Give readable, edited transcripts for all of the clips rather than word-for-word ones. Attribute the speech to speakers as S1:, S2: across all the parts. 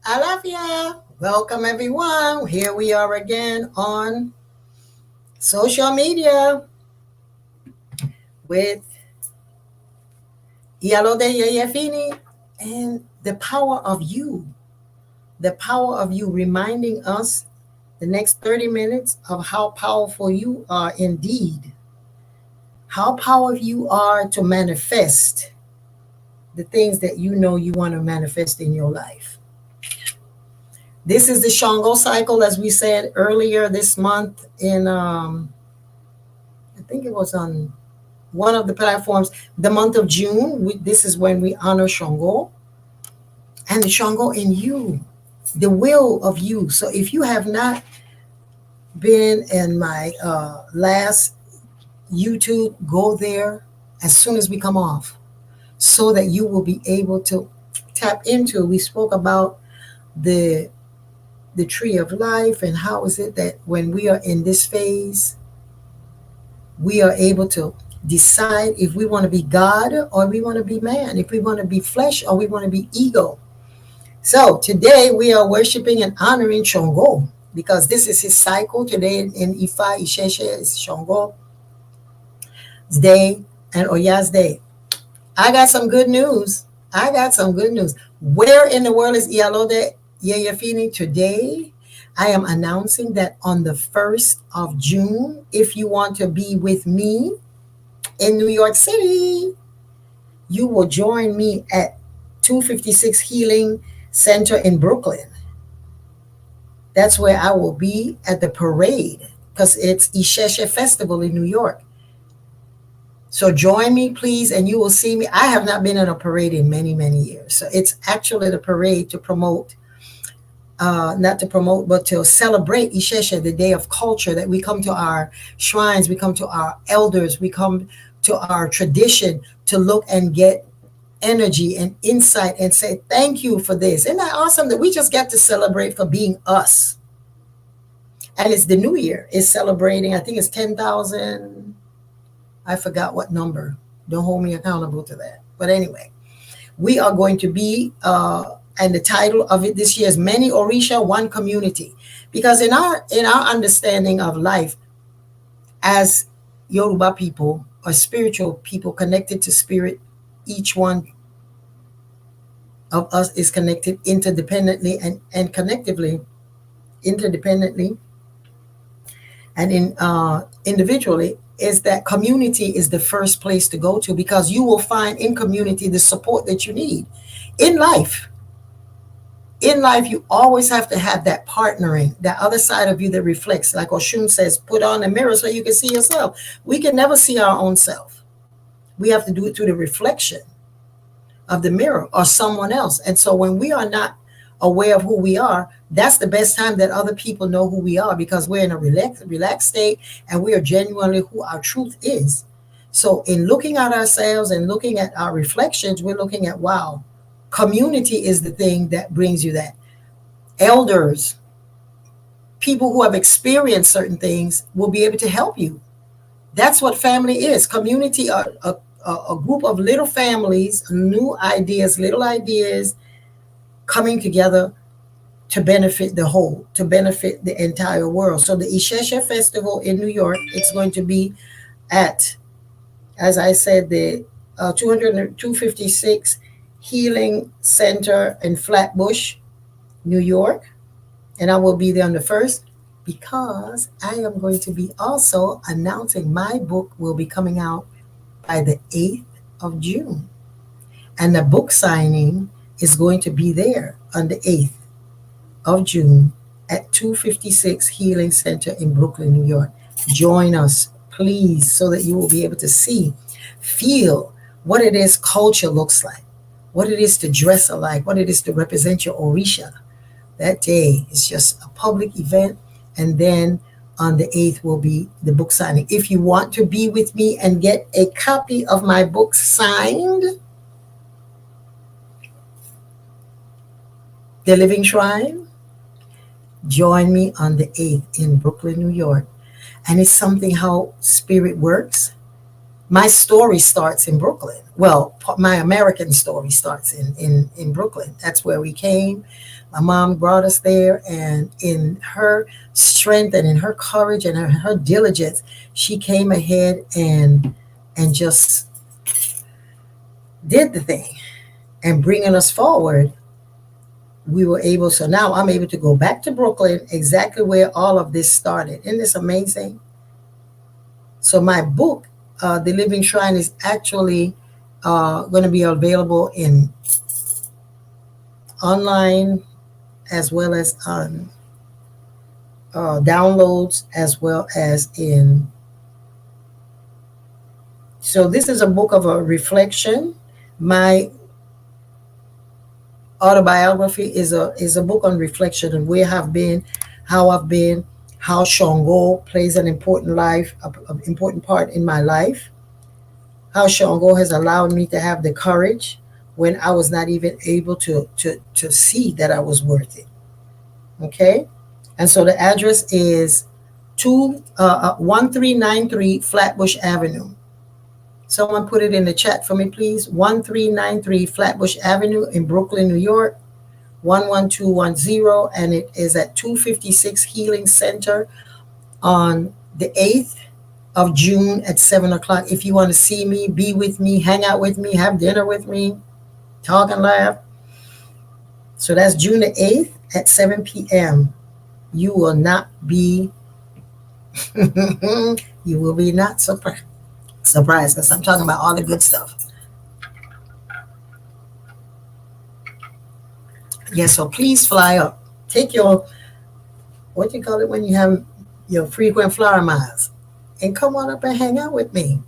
S1: Alafia. Welcome everyone. Here we are again on social media with Yeyefini and the power of you. The power of you reminding us the next 30 minutes of how powerful you are indeed. How powerful you are to manifest the things that you know you want to manifest in your life. This is the Shango cycle, as we said earlier this month in I think it was on one of the platforms, the month of June. This is when we honor Shango and the Shango in you, the will of you. So if you have not been in my last YouTube, go there as soon as we come off so that you will be able to tap into. We spoke about the tree of life and how is it that when we are in this phase, we are able to decide if we want to be God or we want to be man, if we want to be flesh or we want to be ego. So today we are worshiping and honoring Shango because this is his cycle. Today in Ifa, Isheshe is Shango's day and Oya's day. I got some good news. Where in the world is Iyalode Yeyefini today? I am announcing that on the 1st of June, if you want to be with me in New York City, you will join me at 256 Healing Center in Brooklyn. That's where I will be at the parade because it's Isheshe Festival in New York. So join me, please, and you will see me. I have not been in a parade in many, many years. So it's actually the parade to promote, not to promote, but to celebrate Isheshe, the day of culture, that we come to our shrines, we come to our elders, we come to our tradition to look and get energy and insight and say, thank you for this. Isn't that awesome that we just get to celebrate for being us? And it's the new year. It's celebrating, I think it's 10,000. I forgot what number. Don't hold me accountable to that. But anyway, we are going to be, and the title of it this year is Many Orisha, One Community. Because in our understanding of life, as Yoruba people or spiritual people connected to spirit, each one of us is connected interdependently and connectively, interdependently and individually, is that community is the first place to go to because you will find in community the support that you need. In life, you always have to have that partnering, that other side of you that reflects. Like Oshun says, put on a mirror so you can see yourself. We can never see our own self. We have to do it through the reflection of the mirror or someone else. And so when we are not aware of who we are, that's the best time that other people know who we are because we're in a relaxed state and we are genuinely who our truth is. So in looking at ourselves and looking at our reflections, we're looking at, wow, community is the thing that brings you that. Elders, people who have experienced certain things will be able to help you. That's what family is. Community are a group of little families, new ideas, little ideas coming together to benefit the whole, to benefit the entire world. So the Isheshe Festival in New York, it's going to be at, as I said, the 256 Healing Center in Flatbush, New York. And I will be there on the 1st because I am going to be also announcing my book will be coming out by the 8th of June. And the book signing is going to be there on the 8th of June at 256 Healing Center in Brooklyn, New York. Join us, please, so that you will be able to see, feel what it is culture looks like, what it is to dress alike, what it is to represent your Orisha. That day is just a public event. And then on the 8th will be the book signing. If you want to be with me and get a copy of my book signed, The Living Shrine, join me on the 8th in Brooklyn, New York. And it's something how spirit works. my story starts in Brooklyn. Well, my American story starts in Brooklyn. That's where we came. My mom brought us there, and in her strength and in her courage and her diligence, she came ahead and just did the thing and bringing us forward. We were able, so now I'm able to go back to Brooklyn, exactly where all of this started. Isn't this amazing? So my book, The Living Shrine, is actually going to be available in online as well as on downloads as well as in. So this is a book of a reflection. My autobiography is a book on reflection and where I've been, how I've been, how Shango plays an important part in my life, how Shango has allowed me to have the courage when I was not even able to see that I was worth it. Okay, and so the address is 1393 Flatbush Avenue. Someone put it in the chat for me, please. 1393 Flatbush Avenue in Brooklyn, New York, 11210, and it is at 256 Healing Center on the 8th of June at 7 o'clock. If you want to see me, be with me, hang out with me, have dinner with me, talk and laugh. So that's June the 8th at 7 p.m. You will not be, you will be not surprised because I'm talking about all the good stuff. Yeah, so please fly up. Take your, what you call it when you have your frequent flyer miles, and come on up and hang out with me.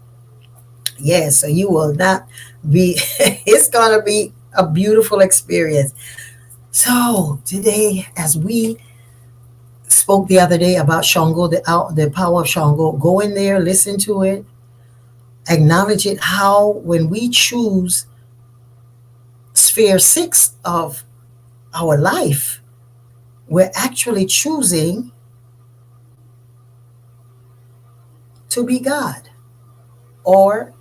S1: Yeah, so you will not be, it's going to be a beautiful experience. So today, as we spoke the other day about Shango, the power of Shango, go in there, listen to it, acknowledge it, how when we choose sphere 6 of our life, we're actually choosing to be God or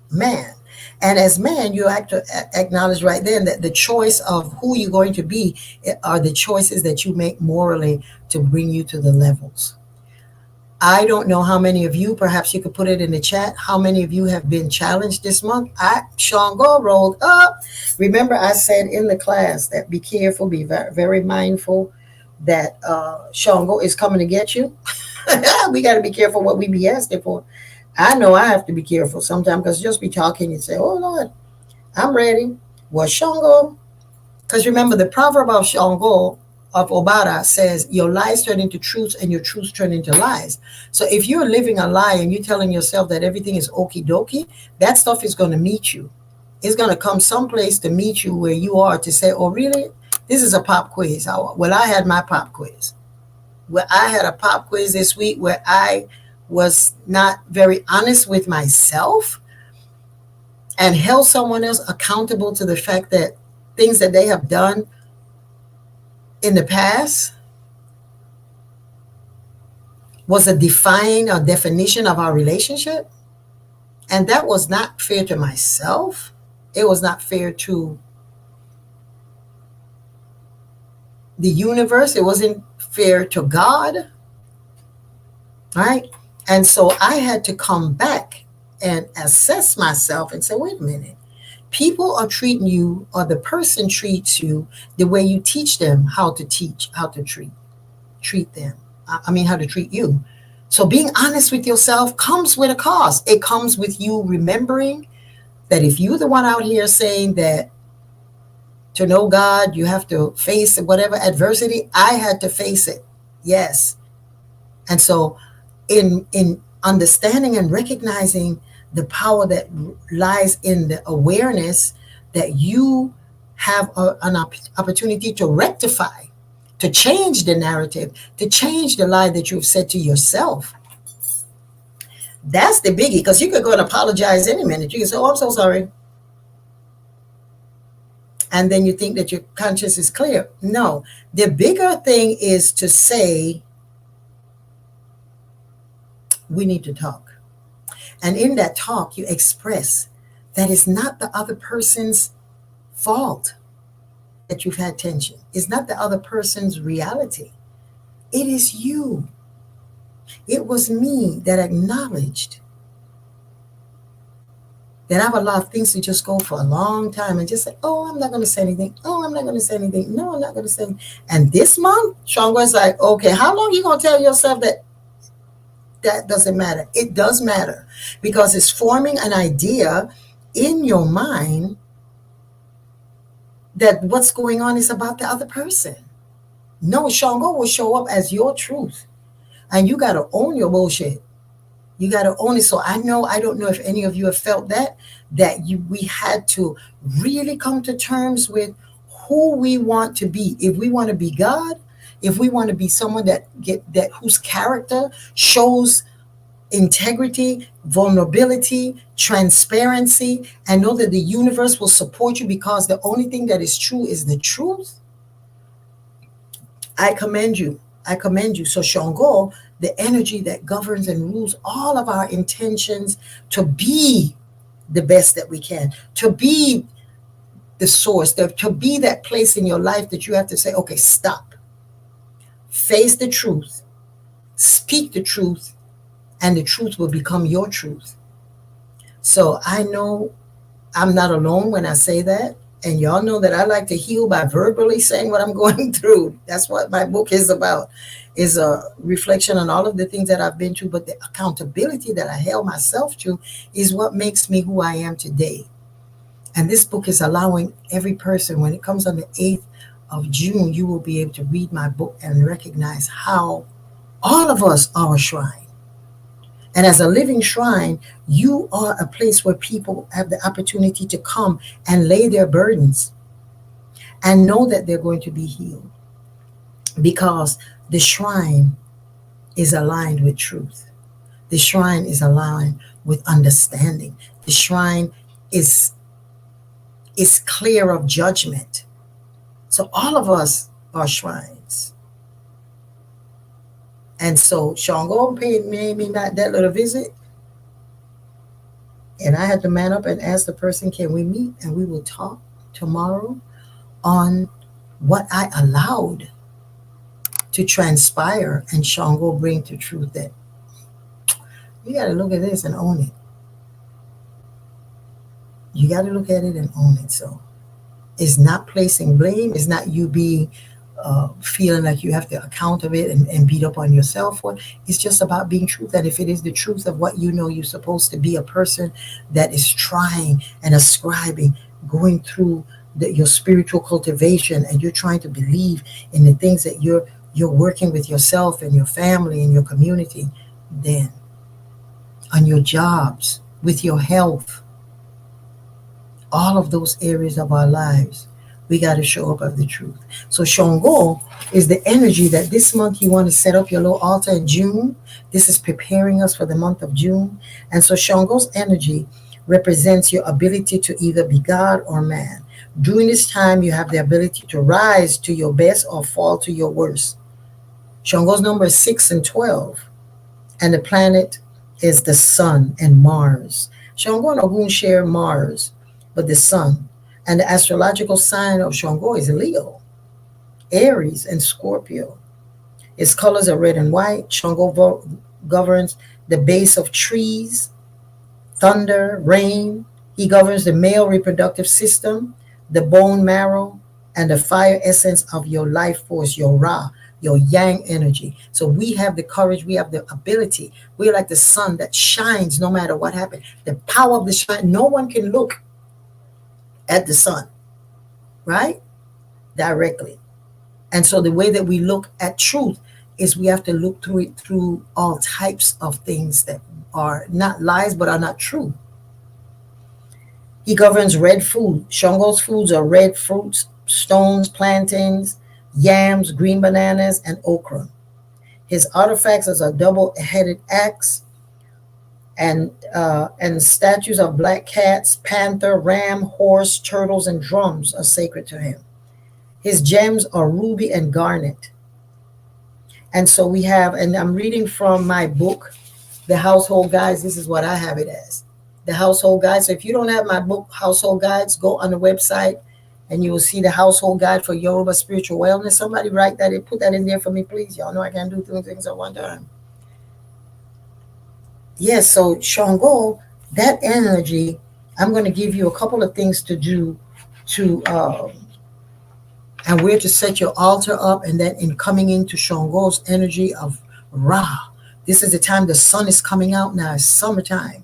S1: man. And as man, you have to acknowledge right then that the choice of who you're going to be are the choices that you make morally to bring you to the levels. I don't know how many of you, perhaps you could put it in the chat, how many of you have been challenged this month. Shango rolled up. Remember, I said in the class that be careful, be very, very mindful that Shango is coming to get you. We got to be careful what we be asking for. I know I have to be careful sometimes because just be talking and say, oh Lord, I'm ready. Well, Shango, because remember the proverb of Shango of Obara says your lies turn into truths and your truths turn into lies. So if you're living a lie and you're telling yourself that everything is okie dokie, that stuff is going to meet you. It's going to come someplace to meet you where you are to say, oh really? This is a pop quiz. Well, I had my pop quiz. Well, I had a pop quiz this week where I was not very honest with myself and held someone else accountable to the fact that things that they have done in the past was a definition of our relationship. And that was not fair to myself. It was not fair to the universe. It wasn't fair to God. Right? And so I had to come back and assess myself and say, wait a minute. People are treating you, or the person treats you the way you teach them how to treat them. I mean, how to treat you. So being honest with yourself comes with a cost. It comes with you remembering that if you're the one out here saying that to know God, you have to face whatever adversity, I had to face it. Yes. And so in understanding and recognizing the power that lies in the awareness that you have an opportunity to rectify, to change the narrative, to change the lie that you've said to yourself. That's the biggie, because you could go and apologize any minute. You can say, oh, I'm so sorry. And then you think that your conscience is clear. No, the bigger thing is to say, we need to talk. And in that talk, you express that it's not the other person's fault that you've had tension. It's not the other person's reality. It is you. It was me that acknowledged that I've allowed things to just go for a long time and just say, oh, I'm not going to say anything. Oh, I'm not going to say anything. No, I'm not going to say anything. And this month, Sean was like, okay, how long are you going to tell yourself that that doesn't matter? It does matter because it's forming an idea in your mind that what's going on is about the other person. No, Shango will show up as your truth. And you got to own your bullshit. You got to own it. So I don't know if any of you have felt we had to really come to terms with who we want to be. If we want to be God, if we want to be someone that whose character shows integrity, vulnerability, transparency, and know that the universe will support you because the only thing that is true is the truth. I commend you. I commend you. So Shango, the energy that governs and rules all of our intentions to be the best that we can, to be the source, to be that place in your life that you have to say, okay, stop. Face the truth. Speak the truth, and the truth will become your truth. So I know I'm not alone when I say that. And y'all know that I like to heal by verbally saying what I'm going through. That's what my book is about, is a reflection on all of the things that I've been through. But the accountability that I held myself to is what makes me who I am today. And this book is allowing every person, when it comes on the 8th of June, you will be able to read my book and recognize how all of us are a shrine. And as a living shrine, you are a place where people have the opportunity to come and lay their burdens and know that they're going to be healed because the shrine is aligned with truth. The shrine is aligned with understanding. The shrine is clear of judgment. So all of us are shrines. And so Shango made me that little visit. And I had to man up and ask the person, can we meet? And we will talk tomorrow on what I allowed to transpire and Shango bring to truth that you got to look at this and own it. You got to look at it and own it. So it's not placing blame. It's not you being feeling like you have to account of it and beat up on yourself for it. It's just about being truth. And if it is the truth of what you know, you're supposed to be a person that is trying and ascribing, going through your spiritual cultivation, and you're trying to believe in the things that you're working with yourself and your family and your community, then on your jobs, with your health, all of those areas of our lives, we got to show up of the truth. So Shango is the energy that this month you want to set up your little altar in June. This is preparing us for the month of June. And so Shango's energy represents your ability to either be God or man. During this time, you have the ability to rise to your best or fall to your worst. Shango's number is 6 and 12. And the planet is the sun and Mars. Shango and Ogun share Mars, but the sun. And the astrological sign of Shango is Leo, Aries, and Scorpio. Its colors are red and white. Shango governs the base of trees, thunder, rain. He governs the male reproductive system, the bone marrow, and the fire essence of your life force, your Ra, your yang energy. So we have the courage, we have the ability. We're like the sun that shines no matter what happens. The power of the shine, no one can look at the sun, right? Directly. And so the way that we look at truth is we have to look through it through all types of things that are not lies but are not true. He governs red food. Shango's foods are red fruits, stones, plantains, yams, green bananas, and okra. His artifacts is a double-headed axe, and statues of black cats, panther, ram, horse, turtles, and drums are sacred to him. His gems are ruby and garnet. And so we have, and I'm reading from my book, the household guides. This is what I have it as, the household guide. So if you don't have my book, Household Guides, go on the website and you will see the household guide for Yoruba spiritual wellness. Somebody write that and put that in there for me, please. Y'all know I can't do two things at one time. Yes, so Shango, that energy, I'm going to give you a couple of things to do to, and where to set your altar up. And then in coming into Shango's energy of Ra, this is the time the sun is coming out now. It's summertime.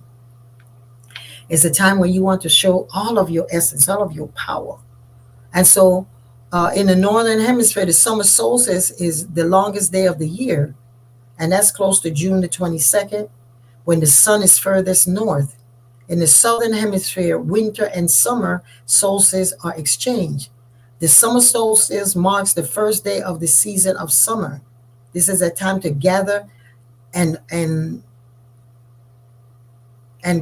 S1: It's a time when you want to show all of your essence, all of your power. And so in the northern hemisphere, the summer solstice is the longest day of the year. And that's close to June the 22nd, when the sun is furthest north. In the southern hemisphere, winter and summer solstices are exchanged. The summer solstice marks the first day of the season of summer. This is a time to gather and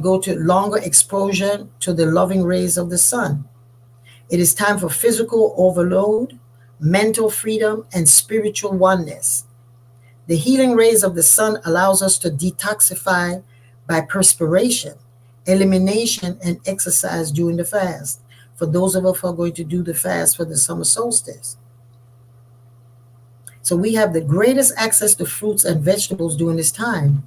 S1: go to longer exposure to the loving rays of the sun. It is time for physical overload, mental freedom, and spiritual oneness. The healing rays of the sun allows us to detoxify by perspiration, elimination, and exercise during the fast. For those of us who are going to do the fast for the summer solstice. So we have the greatest access to fruits and vegetables during this time.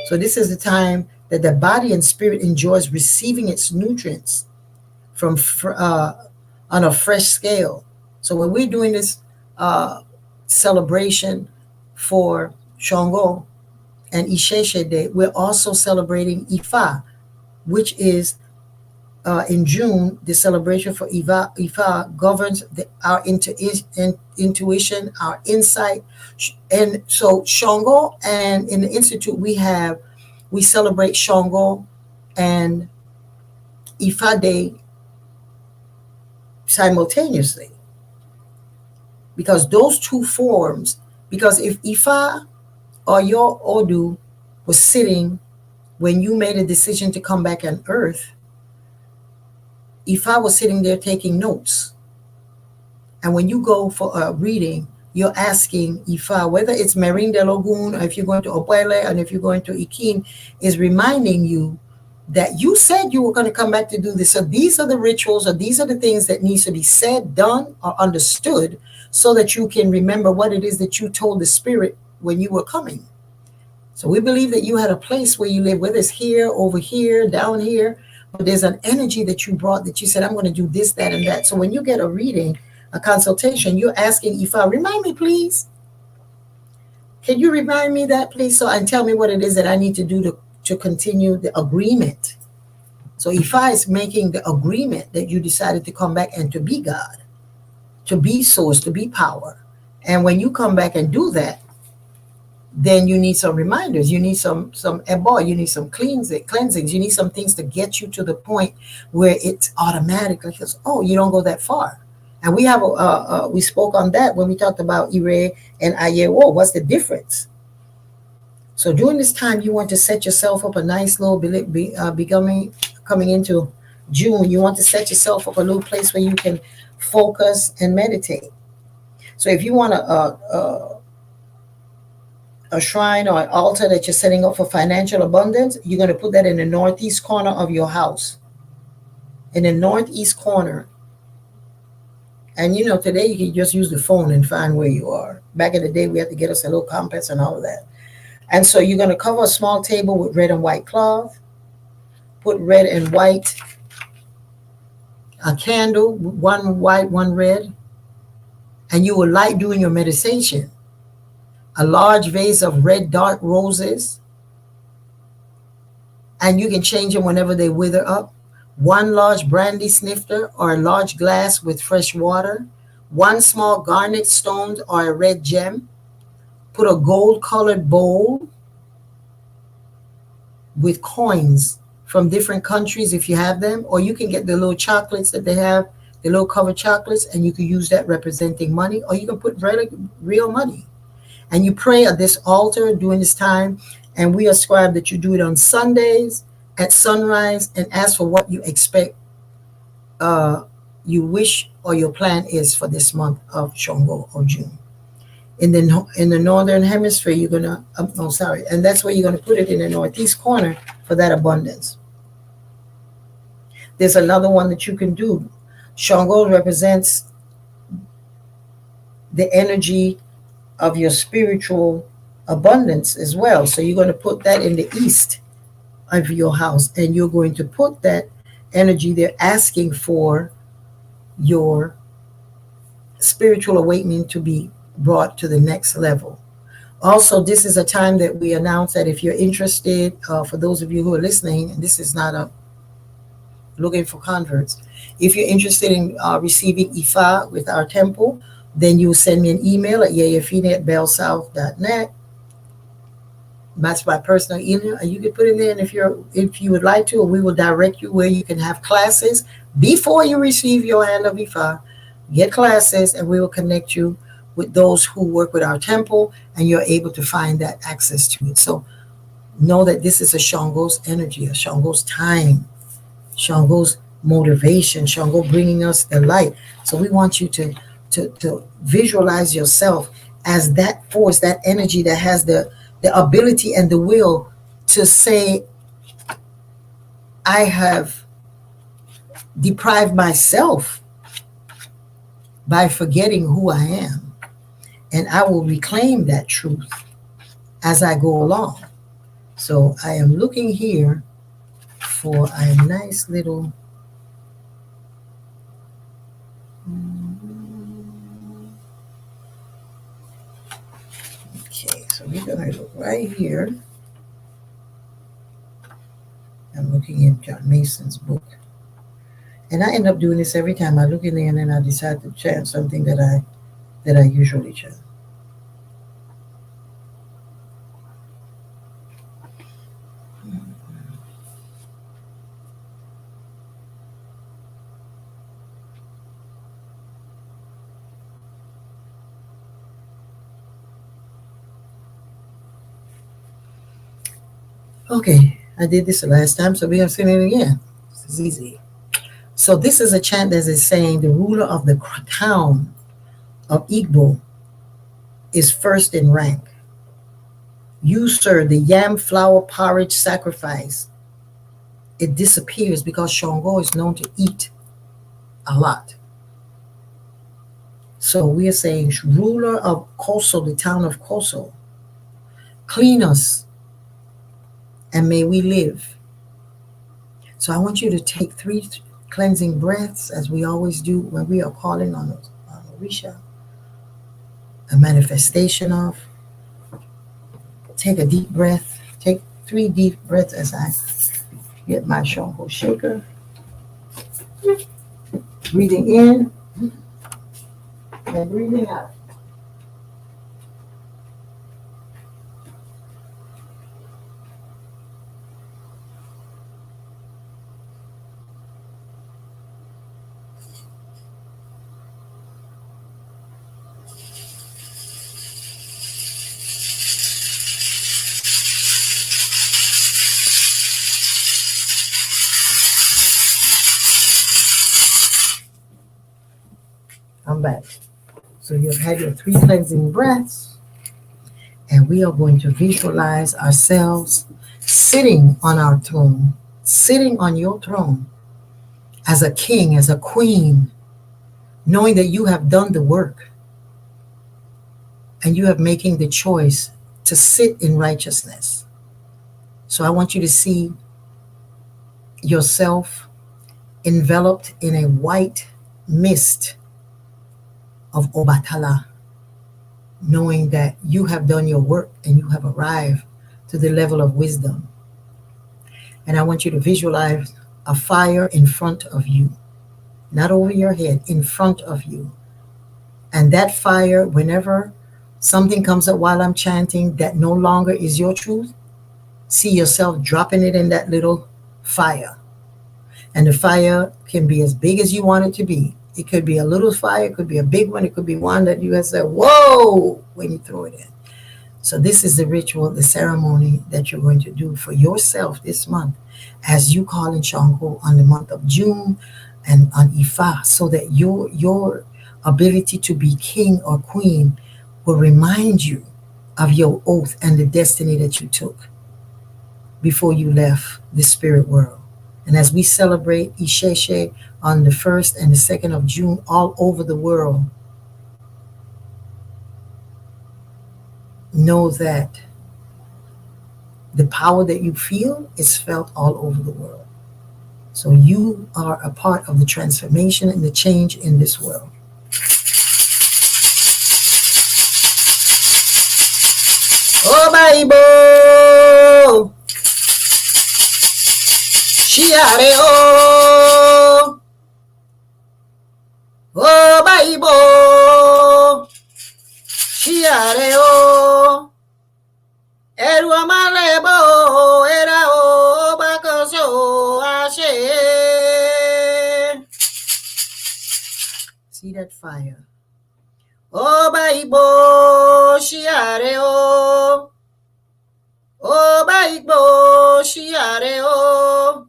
S1: So this is the time that the body and spirit enjoys receiving its nutrients from on a fresh scale. So when we're doing this celebration for Shango and Isheshe Day, we're also celebrating Ifa, which is in June. The celebration for Ifa governs our intuition, our insight. And so Shango, and in the Institute we celebrate Shango and Ifa Day simultaneously, because those two forms, because if Ifa or your Odu was sitting when you made a decision to come back on earth, Ifa was sitting there taking notes. And when you go for a reading, you're asking Ifa, whether it's Merin de Logun, or if you're going to Opele, and if you're going to Ikin, is reminding you that you said you were going to come back to do this. So these are the rituals, or these are the things that needs to be said, done, or understood, so that you can remember what it is that you told the spirit when you were coming. So we believe that you had a place where you live, whether it's here, over here, down here, but there's an energy that you brought that you said, I'm going to do this, that, and that. So when you get a reading, a consultation, you're asking Ifa, remind me, please. Can you remind me that, please? So, and tell me what it is that I need to do to continue the agreement. So Ifa is making the agreement that you decided to come back and to be God, to be source, to be power. And when you come back and do that, then you need some reminders. You need some ebo, you need some cleansings. You need some things to get you to the point where it's automatic. Because, oh, you don't go that far. And we have we spoke on that when we talked about Ire and Ayewo. What's the difference? So during this time, you want to set yourself up a nice little coming into June. You want to set yourself up a little place where you can focus and meditate. So if you want a shrine or an altar that you're setting up for financial abundance, you're going to put that in the northeast corner of your house. In the northeast corner. And today you can just use the phone and find where you are. Back in the day, we had to get us a little compass and all of that. And so you're going to cover a small table with red and white cloth. Put red and white, a candle, one white, one red. And you will light during your meditation a large vase of red dark roses. And you can change them whenever they wither up. One large brandy snifter or a large glass with fresh water, one small garnet stone or a red gem. Put a gold-colored bowl with coins from different countries if you have them, or you can get the little chocolates that they have, the little covered chocolates, and you can use that representing money, or you can put real money. And you pray at this altar during this time, and we ascribe that you do it on Sundays, at sunrise, and ask for what you expect, you wish, or your plan is for this month of Shango or June. In the northern hemisphere, you're gonna oh sorry, and that's where you're gonna put it in the northeast corner for that abundance. There's another one that you can do. Shango represents the energy of your spiritual abundance as well. So you're going to put that in the east of your house, and you're going to put that energy there asking for your spiritual awakening to be brought to the next level. Also, this is a time that we announce that if you're interested, for those of you who are listening, and this is not a looking for converts, if you're interested in receiving Ifa with our temple, then you send me an email at yeyefini@bellsouth.net. That's my personal email, and you can put it in. If you would like to, we will direct you where you can have classes before you receive your hand of Ifa. Get classes, and we will connect you with those who work with our temple, and you're able to find that access to it. So know that this is a Shango's energy, a Shango's time, Shango's motivation, Shango bringing us the light. So we want you to visualize yourself as that force, that energy that has the ability and the will to say, I have deprived myself by forgetting who I am, and I will reclaim that truth as I go along. So I am looking here for a nice little okay, so we're gonna look right here. I'm looking in John Mason's book. And I end up doing this every time. I look in there and then I decide to chant something that I usually chant. Okay, I did this the last time, so we have seen it again. This is easy. So this is a chant that is saying the ruler of the town of Igbo is first in rank. You, sir, the yam flour porridge sacrifice, it disappears because Shango is known to eat a lot. So we are saying, ruler of Koso, the town of Koso, clean us and may we live. So I want you to take 3 cleansing breaths, as we always do when we are calling on Orisha, a manifestation of. Take a deep breath. Take 3 deep breaths as I get my Shango shaker. Breathing in and breathing out. I'm back. So you've had your 3 cleansing breaths, and we are going to visualize ourselves sitting on our throne, sitting on your throne as a king, as a queen, knowing that you have done the work and you have making the choice to sit in righteousness. So I want you to see yourself enveloped in a white mist of Obatala, knowing that you have done your work and you have arrived to the level of wisdom. And I want you to visualize a fire in front of you, not over your head, in front of you. And that fire, whenever something comes up while I'm chanting that no longer is your truth, see yourself dropping it in that little fire. And the fire can be as big as you want it to be. It could be a little fire, it could be a big one, it could be one that you have said, whoa, when you throw it in. So this is the ritual, the ceremony that you're going to do for yourself this month as you call in Shango on the month of June and on Ifa, so that your ability to be king or queen will remind you of your oath and the destiny that you took before you left the spirit world. And as we celebrate Isheshe on the 1st and the 2nd of June all over the world, know that the power that you feel is felt all over the world. So you are a part of the transformation and the change in this world. Oh, Bible! Shiare oh! Oh, Bible! Shiare oh! Eru amalebo era o bakoso ashe. See that fire? Oh, Bible, shiare oh. Oh, Bible, shiare oh.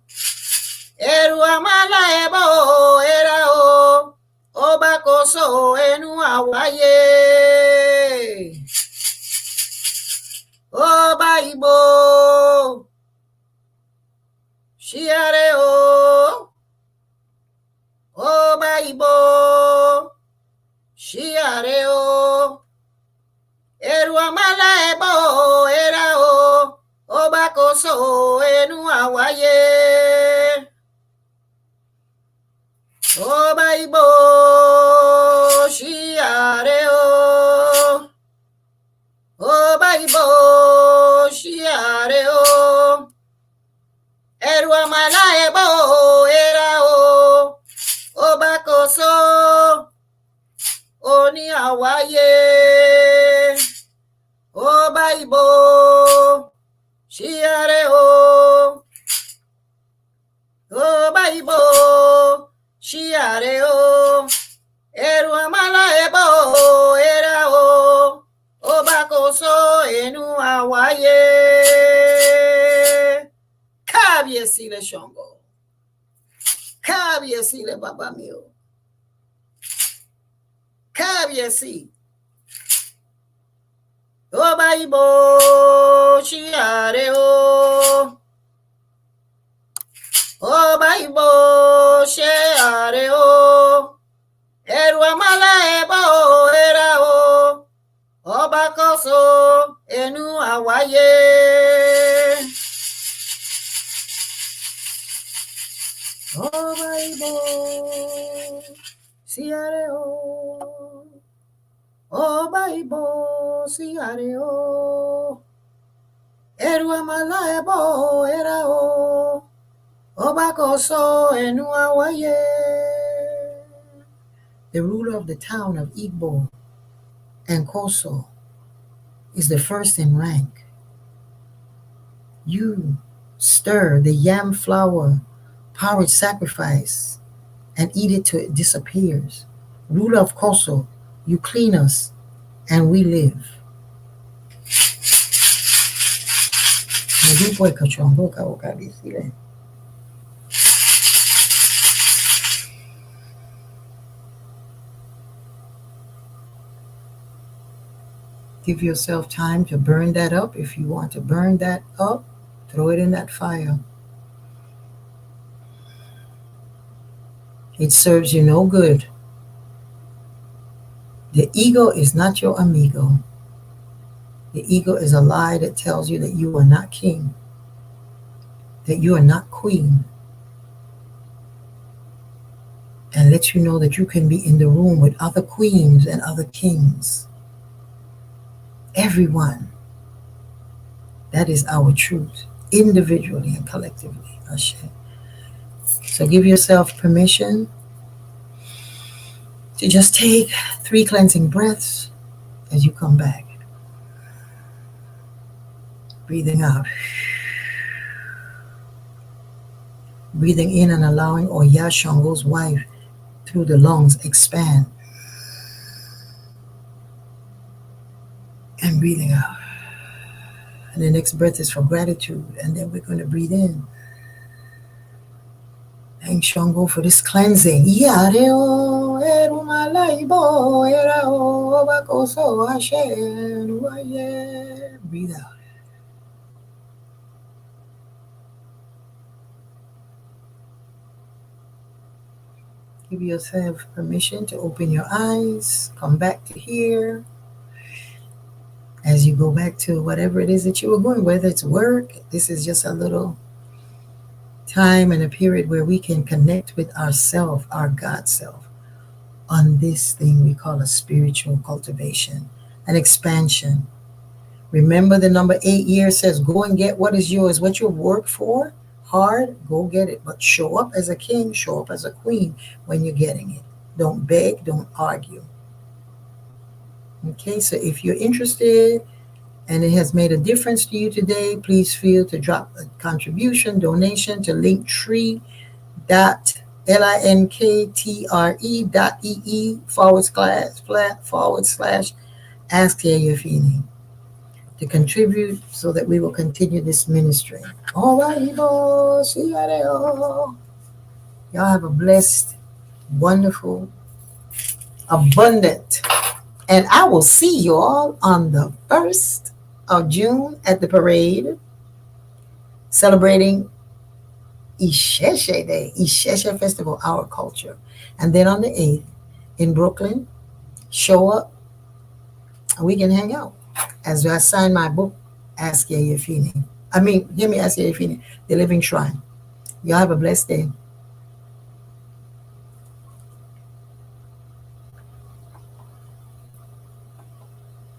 S1: Eru amalebo era o. O bakoso enu awaye. Oh, Bible, shiare oh. Oh, Bible, shiare oh. Eru amala ebo era o. O bakoso enu awaye. Oh, Bible, shiare oh. Oh, Bible, shiare oh. Eru amala ebo era o. O bakoso oni awaye. Oh, Bible, shiare oh. Oh, Bible, shiare oh. Eru amala ebo era o. O bakoso enu awaye. Kabiesi le shongo. Kabiesi le baba mio. Kabiesi. O Bible, shiare o. O Bible, shiare o. Eru amala ebo era o. O bakoso enu awaye. O Bible, shiare o. O Bible, shiare o. Eru amala ebo era o. O bakoso enu awaye. The ruler of the town of Igbo and Koso is the first in rank. You stir the yam flour porridge sacrifice and eat it till it disappears. Ruler of Koso, you clean us and we live. Give yourself time to burn that up. If you want to burn that up, throw it in that fire. It serves you no good. The ego is not your amigo. The ego is a lie that tells you that you are not king, that you are not queen, and lets you know that you can be in the room with other queens and other kings. Everyone. That is our truth, individually and collectively. Ashe. So give yourself permission to just take 3 cleansing breaths as you come back. Breathing out. Breathing in and allowing Oya Shango's wife through the lungs expand. And breathing out. And the next breath is for gratitude. And then we're going to breathe in. Thank Shango for this cleansing. ibo era o bakoso Hashem. Breathe out. Give yourself permission to open your eyes, come back to here as you go back to whatever it is that you were going, whether it's work. This is just a little time and a period where we can connect with ourself, our God self, on this thing we call a spiritual cultivation, an expansion. Remember the number 8 years says, go and get what is yours, what you work for hard, go get it. But show up as a king, show up as a queen when you're getting it. Don't beg, don't argue. Okay, so if you're interested and it has made a difference to you today, please feel to drop a contribution, donation to linktree.linktr.ee// ask Yeyefini to contribute so that we will continue this ministry. All right, Ibo, see ya there. Y'all have a blessed, wonderful, abundant, and I will see you all on the 1st of June at the parade celebrating Isheshe Day, Isheshe Festival, our culture. And then on the 8th in Brooklyn, show up and we can hang out. As I sign my book, Ask Yeyefini. Give me Ask Yeyefini, The Living Shrine. Y'all have a blessed day.